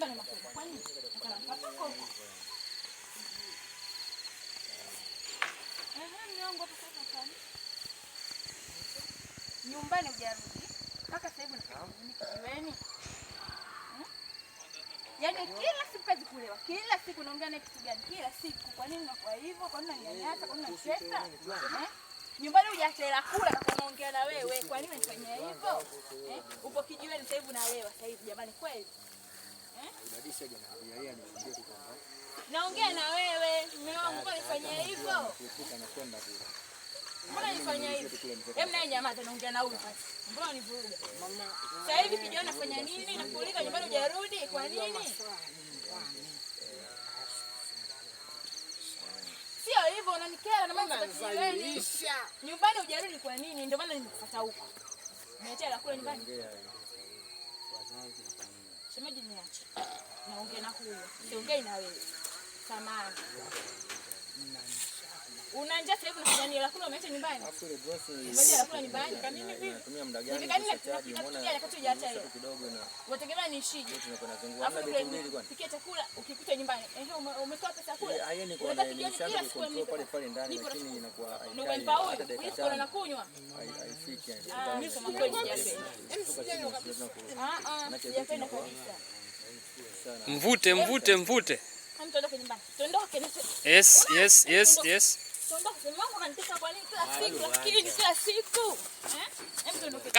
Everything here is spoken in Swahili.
nyumbani makuja. Kwa nini? Nataka kwa. Miongo hapo sasa. Nyumbani hujarudi. Mpaka sasa hivi kijiweni. Yaani kila siku kazi kulewa. Kila siku naongea naye kitu gani? Kila siku. Kwa nini unakuwa hivyo? Kwa nini unanyanyasa? Kwa nini unacheza? Nyumbani hujachela kula na kuongea na wewe. Kwa nini unafanya hivyo? Upo kijiweni sasa hivi nalewa sasa hivi jamani kweli? Udadisha jana yeye aniambia tu kwamba naongea na wewe. Mume wangu kwa nifanyia hivyo? Mbona nifanya hivyo? Hebu naye nyamaza naongea na huyu sasa. Mbona univuruga? Sasa hivi kijana unafanya nini? Nakuuliza nyumbani hujarudi. Kwa nini? Sio hivyo unanikera na mambo ya kijiweni. Nyumbani hujarudi kwa nini? Ndio maana nimekufuata huko. Umeacha kula nyumbani? Shemeji niache. Naongea na huyo. Siongei na wewe. Samahani. Una njaa sasa hivi unafanya nini? Kula umeacha nyumbani? Afu ile boss ngoja kula nyumbani. Kwa nini vipi? Natumia muda gani? Chaji umeona wakati hujaacha hiyo. Kidogo na unategemea niishije? tunakwenda zungua muda vitu mbili kwani. Pikia chakula ukikuta nyumbani. Umetoa pesa kula. Yeye ni kwa nishaanza kucontrol pale ndani lakini inakuwa hata dakika nakunywa. Haifiki. Mimi kama kweli sijapenda. Sijapenda kabisa. Mvute. Mtondoke nyumbani. Tondoke. Yes. Tondoke. Mwanangu ananitesa kwa nini kila siku? Lakini kila siku. Mtondoke.